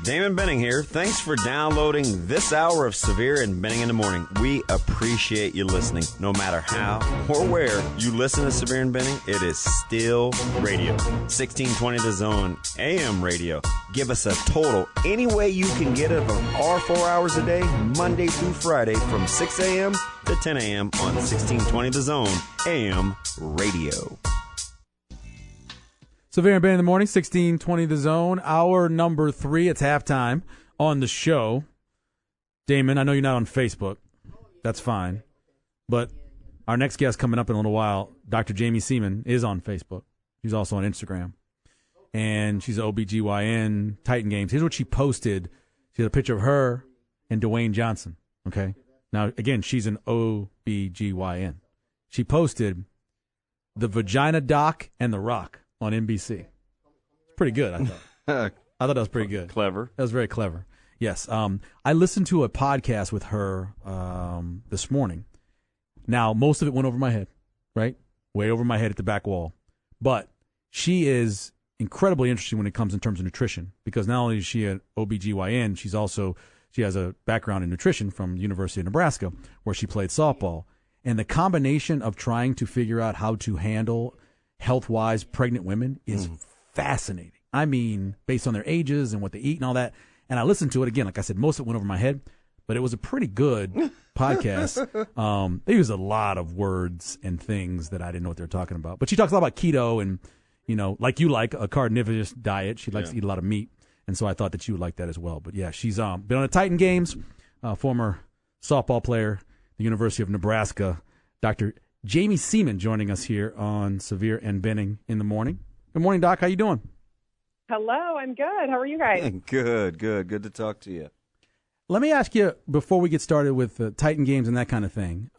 Damon Benning here. Thanks for downloading this hour of Severe and Benning in the Morning. We appreciate you listening. No matter how or where you listen to Severe and Benning, it is still radio. 1620 The Zone, AM radio. Give us a total any way you can get it of our 4 hours a day, Monday through Friday from 6 a.m. to 10 a.m. on 1620 The Zone, AM radio. Severe and Benning in the Morning, 1620 The Zone, hour number 3. It's halftime on the show. Damon, I know you're not on Facebook. That's fine. But our next guest coming up in a little while, Dr. Jaime Seeman, is on Facebook. She's also on Instagram. And she's an OBGYN, Titan Games. Here's what she posted. She has a picture of her and Dwayne Johnson. Okay? Now, again, she's an OBGYN. She posted the Vagina Doc and the Rock on NBC. It's pretty good, I thought. I thought that was pretty good. Clever. That was very clever. Yes. I listened to a podcast with her this morning. Now, most of it went over my head, right? Way over my head at the back wall. But she is incredibly interesting when it comes in terms of nutrition, because not only is she an OBGYN, she has a background in nutrition from the University of Nebraska, where she played softball. And the combination of trying to figure out how to handle health-wise pregnant women is fascinating. I mean, based on their ages and what they eat and all that. And I listened to it again. Like I said, most of it went over my head, but it was a pretty good podcast. They use a lot of words and things that I didn't know what they were talking about. But she talks a lot about keto and, you know, like you like a carnivorous diet. She likes to eat a lot of meat. And so I thought that you would like that as well. But, yeah, she's been on the Titan Games, former softball player, the University of Nebraska, Dr. Jaime Seeman joining us here on Severe and Benning in the Morning. Good morning, Doc. How you doing? Hello, I'm good. How are you guys? Good to talk to you. Let me ask you, before we get started with Titan Games and that kind of thing,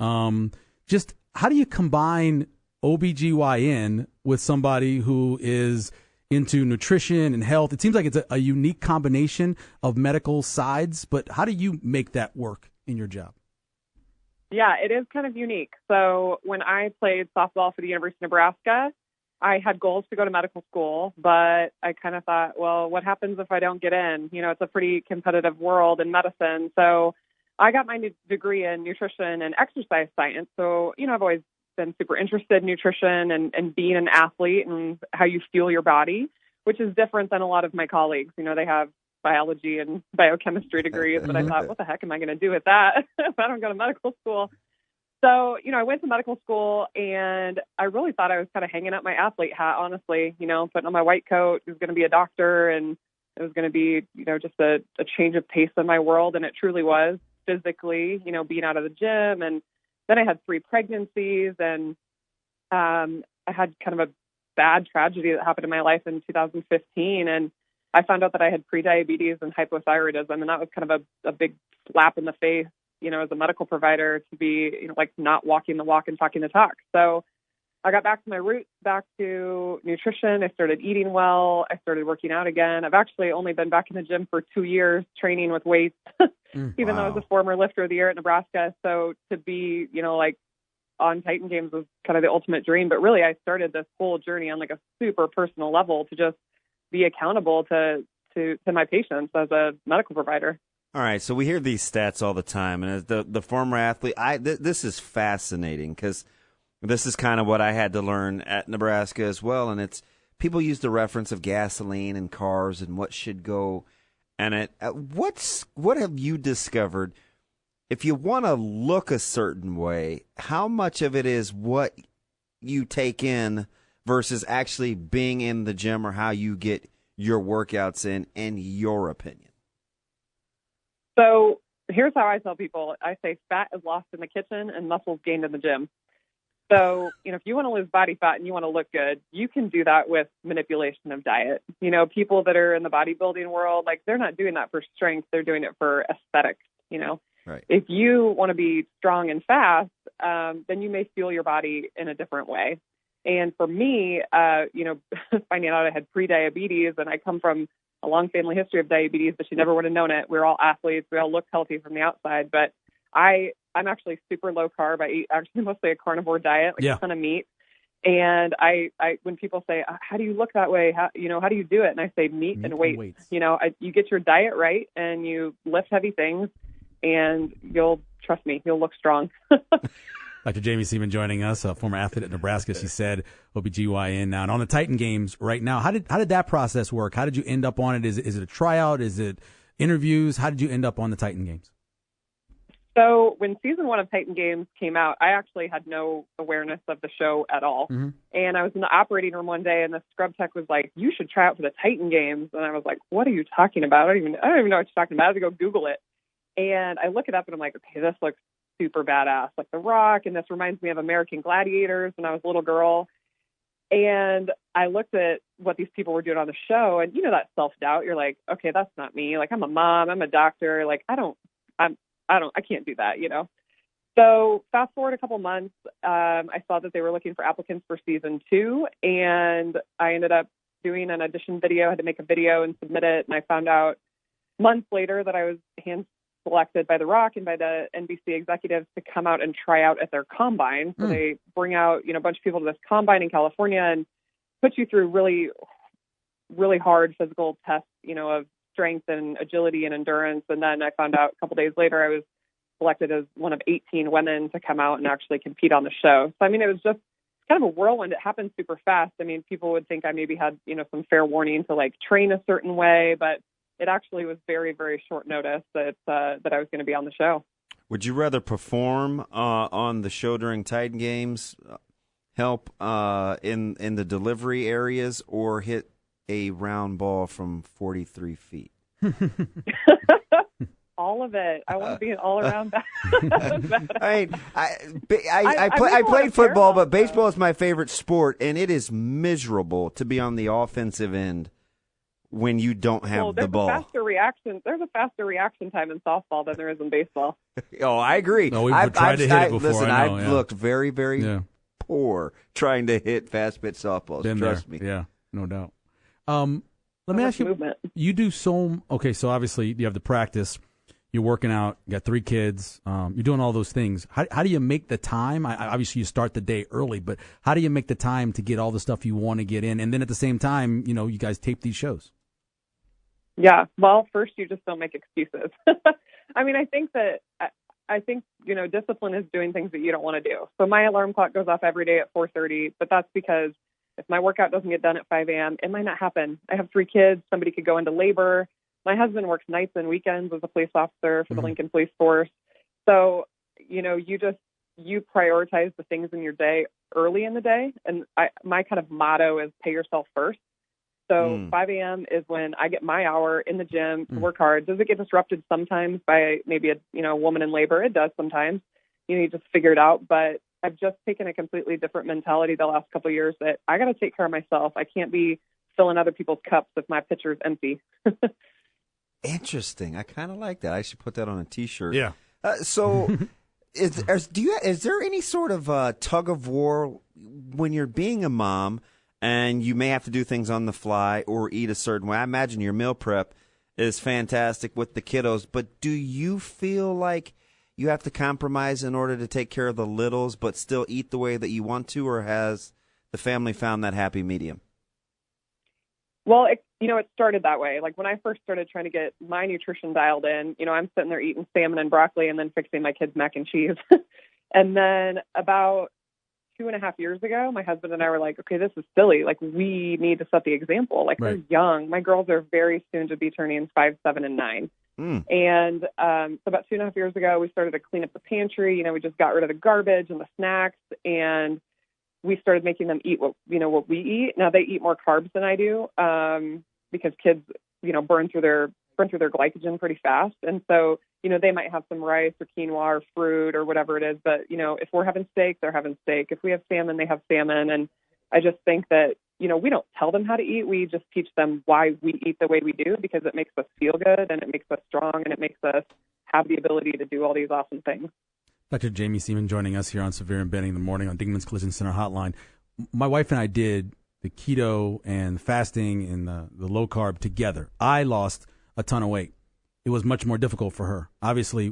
just how do you combine OBGYN with somebody who is into nutrition and health? It seems like it's a unique combination of medical sides, but how do you make that work in your job? Yeah, it is kind of unique. So when I played softball for the University of Nebraska, I had goals to go to medical school, but I kind of thought, well, what happens if I don't get in? You know, it's a pretty competitive world in medicine. So I got my degree in nutrition and exercise science. So, you know, I've always been super interested in nutrition and being an athlete and how you fuel your body, which is different than a lot of my colleagues. You know, they have biology and biochemistry degrees, but I thought, what the heck am I going to do with that if I don't go to medical school? So, you know, I went to medical school and I really thought I was kind of hanging up my athlete hat, honestly, you know, putting on my white coat. It was going to be a doctor and it was going to be, you know, just a change of pace in my world. And it truly was physically, you know, being out of the gym. And then I had 3 pregnancies and I had kind of a bad tragedy that happened in my life in 2015. And I found out that I had prediabetes and hypothyroidism, and that was kind of a big slap in the face, you know, as a medical provider to be, you know, like not walking the walk and talking the talk. So I got back to my roots, back to nutrition. I started eating well. I started working out again. I've actually only been back in the gym for 2 years training with weights, even though I was a former lifter of the year at Nebraska. So to be, you know, like on Titan Games was kind of the ultimate dream. But really, I started this whole journey on like a super personal level to just be accountable to my patients as a medical provider. All right, so we hear these stats all the time, and as the former athlete, this is fascinating because this is kind of what I had to learn at Nebraska as well, and it's people use the reference of gasoline and cars and what should go, and what have you discovered? If you want to look a certain way, how much of it is what you take in versus actually being in the gym or how you get your workouts in your opinion? So here's how I tell people. I say fat is lost in the kitchen and muscles gained in the gym. So, you know, if you want to lose body fat and you want to look good, you can do that with manipulation of diet. You know, people that are in the bodybuilding world, like they're not doing that for strength. They're doing it for aesthetics, you know. Right. If you want to be strong and fast, then you may fuel your body in a different way. And for me, you know, finding out I had prediabetes, and I come from a long family history of diabetes, but you never would have known it. We're all athletes. We all look healthy from the outside. But I'm actually super low carb. I eat actually mostly a carnivore diet, like a ton of meat. And I when people say, how do you look that way? How do you do it? And I say, meat and weights. You get your diet right and you lift heavy things and trust me, you'll look strong. Dr. Jaime Seeman joining us, a former athlete at Nebraska. She said OBGYN now. And on the Titan Games right now, how did that process work? How did you end up on it? Is it a tryout? Is it interviews? How did you end up on the Titan Games? So when season 1 of Titan Games came out, I actually had no awareness of the show at all. Mm-hmm. And I was in the operating room one day, and the scrub tech was like, "You should try out for the Titan Games." And I was like, "What are you talking about? I don't even know what you're talking about." I had to go Google it. And I look it up, and I'm like, "Okay, this looks super badass, like The Rock." And this reminds me of American Gladiators when I was a little girl. And I looked at what these people were doing on the show, and that self-doubt. You're like, "Okay, that's not me. Like, I'm a mom, I'm a doctor. Like, I can't do that, So fast forward a couple months, I saw that they were looking for applicants for season 2, and I ended up doing an audition video. I had to make a video and submit it, and I found out months later that I was hand-selected by The Rock and by the NBC executives to come out and try out at their combine. So they bring out, a bunch of people to this combine in California and put you through really, really hard physical tests, of strength and agility and endurance. And then I found out a couple days later I was selected as one of 18 women to come out and actually compete on the show. So, it was just kind of a whirlwind. It happened super fast. People would think I maybe had, some fair warning to train a certain way, but it actually was very, very short notice that I was going to be on the show. Would you rather perform on the show during Titan Games, help in the delivery areas, or hit a round ball from 43 feet? All of it. I want to be an all-around back. I played football, but baseball is my favorite sport, and it is miserable to be on the offensive end when you don't have the ball. There's a faster reaction time in softball than there is in baseball. Oh, I agree. No, we've tried to hit it before. Listen, I've looked very, very poor trying to hit fast pitch softballs. Trust me. Yeah, no doubt. Let me ask you, you do so obviously you have the practice, you're working out, you got 3 kids, you're doing all those things. How do you make the time? Obviously you start the day early, but how do you make the time to get all the stuff you want to get in? And then at the same time, you guys tape these shows. Yeah. Well, first you just don't make excuses. I think discipline is doing things that you don't want to do. So my alarm clock goes off every day at 4:30, but that's because if my workout doesn't get done at 5 a.m., it might not happen. I have 3 kids. Somebody could go into labor. My husband works nights and weekends as a police officer for the Lincoln Police Force. So, you prioritize the things in your day early in the day. And my kind of motto is pay yourself first. So 5 a.m. is when I get my hour in the gym to work hard. Does it get disrupted sometimes by maybe a woman in labor? It does sometimes. You just figure it out. But I've just taken a completely different mentality the last couple of years that I got to take care of myself. I can't be filling other people's cups if my pitcher's empty. Interesting. I kind of like that. I should put that on a T-shirt. Yeah. So, is there any sort of tug of war when you're being a mom and you may have to do things on the fly or eat a certain way? I imagine your meal prep is fantastic with the kiddos, but do you feel like you have to compromise in order to take care of the littles but still eat the way that you want to, or has the family found that happy medium? Well, it started that way. Like when I first started trying to get my nutrition dialed in, I'm sitting there eating salmon and broccoli and then fixing my kids' mac and cheese. And then about 2.5 years ago, my husband and I were like, okay, this is silly. Like we need to set the example. Like They're young. My girls are very soon to be turning 5, 7, and 9. And so about 2.5 years ago, we started to clean up the pantry. We just got rid of the garbage and the snacks, and we started making them eat what we eat. Now they eat more carbs than I do because kids, burn through their glycogen pretty fast. And so, they might have some rice or quinoa or fruit or whatever it is. But, if we're having steak, they're having steak. If we have salmon, they have salmon. And I just think that, we don't tell them how to eat. We just teach them why we eat the way we do, because it makes us feel good and it makes us strong and it makes us have the ability to do all these awesome things. Dr. Jaime Seeman joining us here on Severe and Benning in the morning on Dingman's Collision Center Hotline. My wife and I did the keto and fasting and the low carb together. I lost a ton of weight. It was much more difficult for her. Obviously,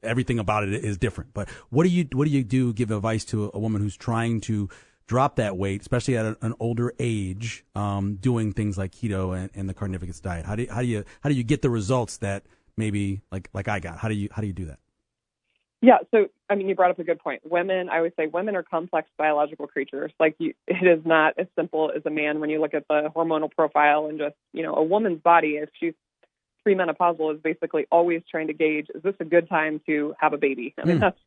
everything about it is different. But what do you do? Give advice to a woman who's trying to drop that weight, especially at an older age, doing things like keto and the carnivorous diet? How do you get the results that maybe like I got? How do you do that? Yeah, so I mean, you brought up a good point. I would say women are complex biological creatures. It is not as simple as a man when you look at the hormonal profile and just, a woman's body, if she's premenopausal, is basically always trying to gauge, is this a good time to have a baby? I mean, that's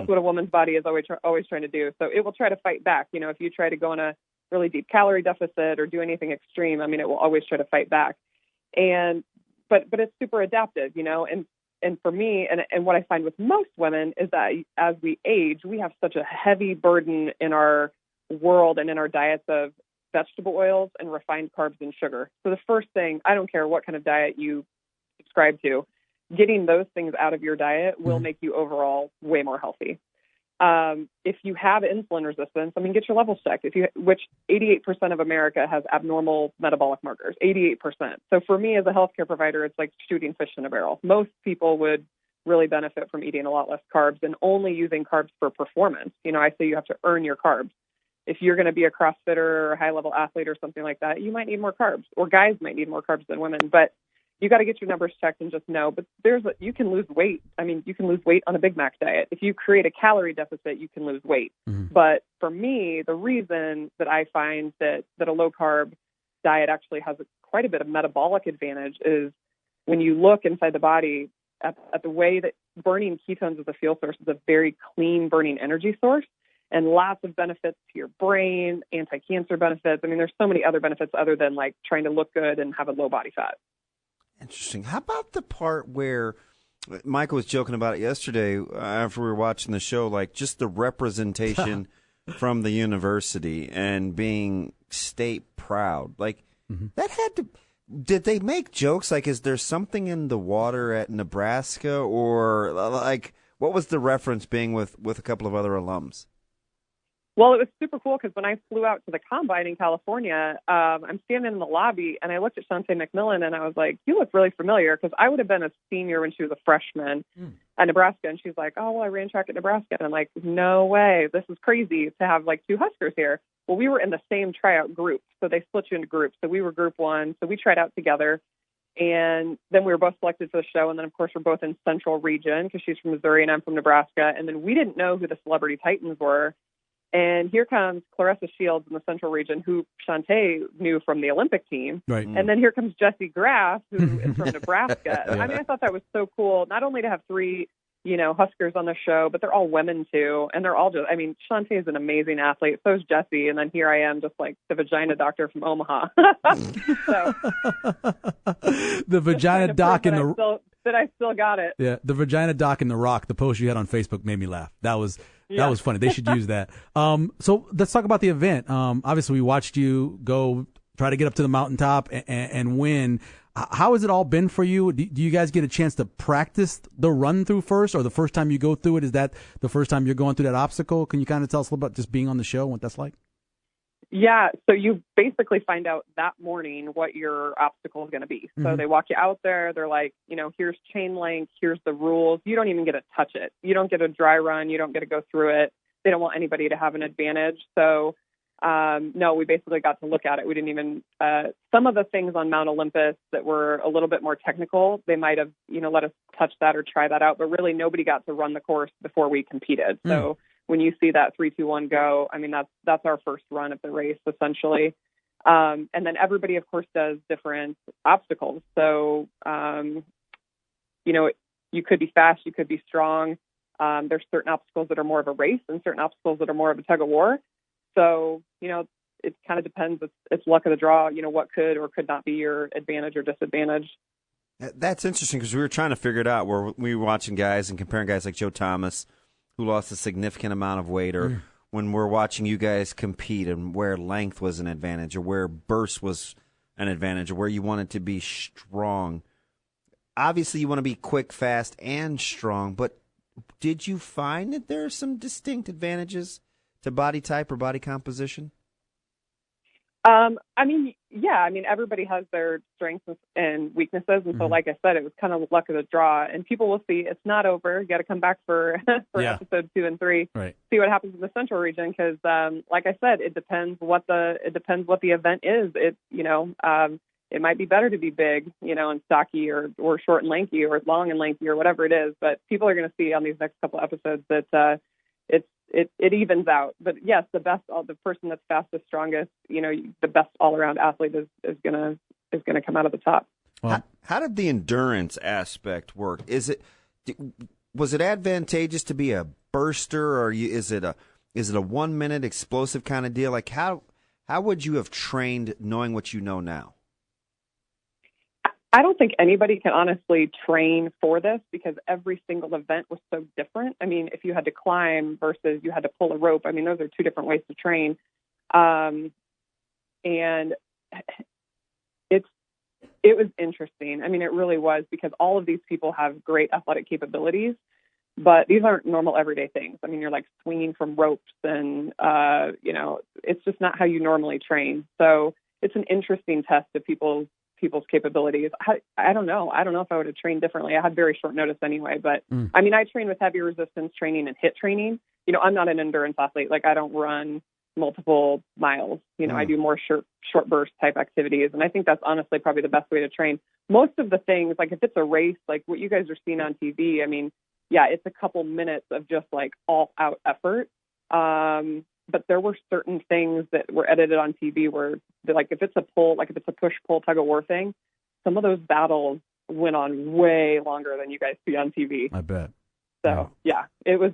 what a woman's body is always trying to do. So it will try to fight back. If you try to go on a really deep calorie deficit or do anything extreme, I mean, it will always try to fight back. But it's super adaptive, and for me, and what I find with most women is that as we age, we have such a heavy burden in our world and in our diets of vegetable oils and refined carbs and sugar. So the first thing, I don't care what kind of diet you subscribe to, getting those things out of your diet will make you overall way more healthy. If you have insulin resistance, I mean, get your levels checked. Which 88% of America has abnormal metabolic markers, 88%. So for me as a healthcare provider, it's like shooting fish in a barrel. Most people would really benefit from eating a lot less carbs and only using carbs for performance. I say you have to earn your carbs. If you're going to be a CrossFitter or a high-level athlete or something like that, you might need more carbs, or guys might need more carbs than women. But you got to get your numbers checked and just know. But you can lose weight. I mean, you can lose weight on a Big Mac diet. If you create a calorie deficit, you can lose weight. But for me, the reason that I find that a low-carb diet actually has quite a bit of metabolic advantage is when you look inside the body at the way that burning ketones as a fuel source is a very clean burning energy source, and lots of benefits to your brain, anti-cancer benefits. I mean, there's so many other benefits other than trying to look good and have a low body fat. Interesting. How about the part where Michael was joking about it yesterday after we were watching the show, just the representation from the university and being state proud? That had to. Did they make jokes is there something in the water at Nebraska, or what was the reference being with a couple of other alums? Well, it was super cool because when I flew out to the Combine in California, I'm standing in the lobby and I looked at Shantae McMillan and I was like, you look really familiar, because I would have been a senior when she was a freshman at Nebraska. And she's like, oh, well, I ran track at Nebraska. And I'm like, no way. This is crazy to have 2 Huskers here. Well, we were in the same tryout group. So they split you into groups. So we were group 1. So we tried out together. And then we were both selected for the show. And then, of course, we're both in Central Region because she's from Missouri and I'm from Nebraska. And then we didn't know who the Celebrity Titans were. And here comes Clarissa Shields in the Central Region, who Shantae knew from the Olympic team. Right. And then here comes Jessie Graff, who is from Nebraska. I mean, I thought that was so cool, not only to have 3, Huskers on the show, but they're all women too. And they're all Shantae is an amazing athlete. So is Jessie. And then here I am, just like the vagina doctor from Omaha. So the vagina doc in the... That I still got it. Yeah, the vagina doc in the Rock, the post you had on Facebook made me laugh. That was funny. They should use that. So let's talk about the event. Obviously, we watched you go try to get up to the mountaintop and win. How has it all been for you? Do you guys get a chance to practice the run through first, or the first time you go through it, is that the first time you're going through that obstacle? Can you kind of tell us a little about just being on the show and what that's like? Yeah, so you basically find out that morning what your obstacle is going to be. So they walk you out there. They're like, here's chain length, here's the rules. You don't even get to touch it. You don't get a dry run. You don't get to go through it. They don't want anybody to have an advantage. So, no, we basically got to look at it. We didn't even, some of the things on Mount Olympus that were a little bit more technical, they might have, let us touch that or try that out. But really, nobody got to run the course before we competed. So when you see that 3-2-1 go, I mean, that's our first run of the race, essentially. And then everybody, of course, does different obstacles. So, you could be fast, you could be strong. There's certain obstacles that are more of a race and certain obstacles that are more of a tug of war. So, it kind of depends. It's luck of the draw, what could or could not be your advantage or disadvantage. That's interesting because we were trying to figure it out where we were watching guys and comparing guys like Joe Thomas, who lost a significant amount of weight, or when we're watching you guys compete and where length was an advantage or where burst was an advantage or where you wanted to be strong. Obviously, you want to be quick, fast, and strong, but did you find that there are some distinct advantages to body type or body composition? I mean, yeah, I mean, everybody has their strengths and weaknesses. And so, like I said, it was kind of luck of the draw. And people will see it's not over. You got to come back for episode 2 and 3, right. See what happens in the Central region. Because, like I said, it depends what the event is. It might be better to be big, and stocky, or short and lanky, or long and lanky, or whatever it is. But people are going to see on these next couple episodes that it evens out. But yes, the person that's fastest, strongest, the best all around athlete is gonna come out of the top. Well, how did the endurance aspect work? Was it advantageous to be a burster, or is it a 1 minute explosive kind of deal? Like how would you have trained knowing what you know now? I don't think anybody can honestly train for this because every single event was so different. I mean, if you had to climb versus you had to pull a rope, I mean, those are two different ways to train. And it was interesting. I mean, it really was, because all of these people have great athletic capabilities, but these aren't normal everyday things. I mean, you're like swinging from ropes and, it's just not how you normally train. So it's an interesting test of people's capabilities. I don't know. I don't know if I would have trained differently. I had very short notice anyway, but I mean, I train with heavy resistance training and HIIT training. I'm not an endurance athlete. Like, I don't run multiple miles. I do more short burst type activities. And I think that's honestly probably the best way to train. Most of the things, like if it's a race, like what you guys are seeing on TV, I mean, yeah, it's a couple minutes of just like all out effort. But there were certain things that were edited on TV where, like, if it's a push-pull tug-of-war thing, some of those battles went on way longer than you guys see on TV. I bet. So, yeah, it was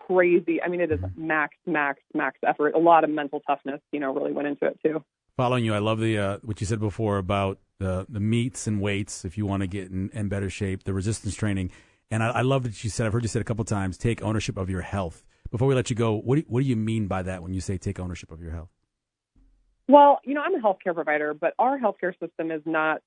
crazy. I mean, it is max effort. A lot of mental toughness, really went into it, too. Following you, I love the what you said before about the meets and weights if you want to get in better shape, the resistance training. And I love that you said, I've heard you say it a couple of times, take ownership of your health. Before we let you go, what do you mean by that when you say take ownership of your health? Well, I'm a healthcare provider, but our healthcare system is not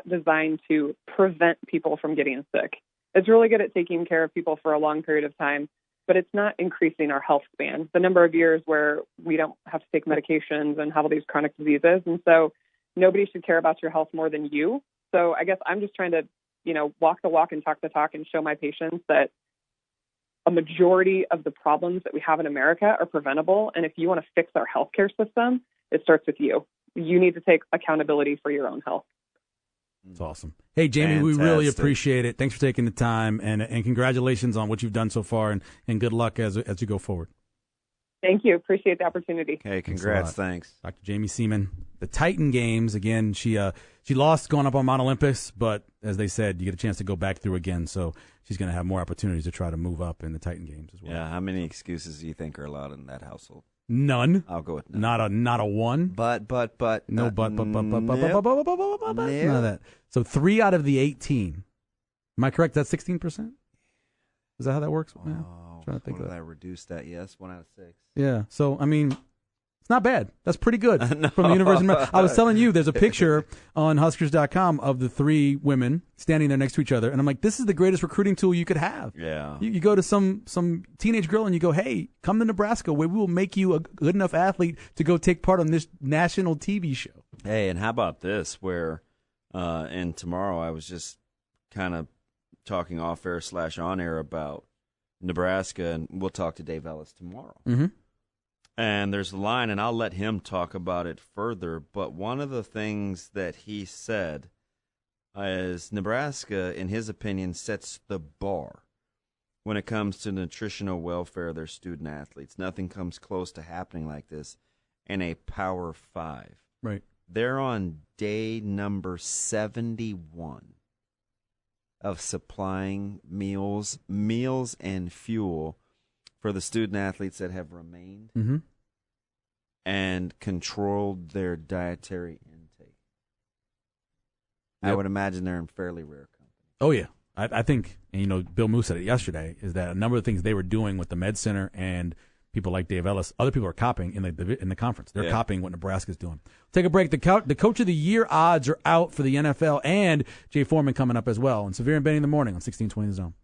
designed to prevent people from getting sick. It's really good at taking care of people for a long period of time, but it's not increasing our health span, the number of years where we don't have to take medications and have all these chronic diseases. And so nobody should care about your health more than you. So I guess I'm just trying to, walk the walk and talk the talk and show my patients that a majority of the problems that we have in America are preventable. And if you want to fix our healthcare system, it starts with you. You need to take accountability for your own health. That's awesome. Hey, Jamie, Fantastic. We really appreciate it. Thanks for taking the time, and congratulations on what you've done so far, and good luck as you go forward. Thank you. Appreciate the opportunity. Hey, congrats. Thanks. Dr. Jaime Seeman. The Titan Games, again, she lost going up on Mount Olympus, but as they said, you get a chance to go back through again, so she's going to have more opportunities to try to move up in the Titan Games as well. Yeah, how many excuses do you think are allowed in that household? None. I'll go with none. Not a one. But. No, but. None of that. So 3 out of the 18. Am I correct? That's 16%? Is that how that works? Oh, yeah. Trying to think of that. I reduced that, yes. 1 out of 6. Yeah. So, I mean, it's not bad. That's pretty good from the University of I was telling you, there's a picture on Huskers.com of the 3 women standing there next to each other. And I'm like, this is the greatest recruiting tool you could have. Yeah. You go to some teenage girl and you go, hey, come to Nebraska where we will make you a good enough athlete to go take part on this national TV show. Hey, and how about this where, and tomorrow I was just kind of talking off-air / on-air about Nebraska, and we'll talk to Dave Ellis tomorrow. Mm-hmm. And there's a line, and I'll let him talk about it further, but one of the things that he said is Nebraska, in his opinion, sets the bar when it comes to nutritional welfare of their student athletes. Nothing comes close to happening like this in a Power 5. Right. They're on day number 71 of supplying meals and fuel for the student athletes that have remained and controlled their dietary intake. Yep. I would imagine they're in fairly rare company. Oh, yeah. I think, and Bill Moose said it yesterday, is that a number of things they were doing with the Med Center and people like Dave Ellis, other people are copying in the conference. They're copying what Nebraska's doing. Take a break. The Coach of the Year odds are out for the NFL, and Jay Foreman coming up as well. And Severe and Benny in the morning on 1620 The Zone.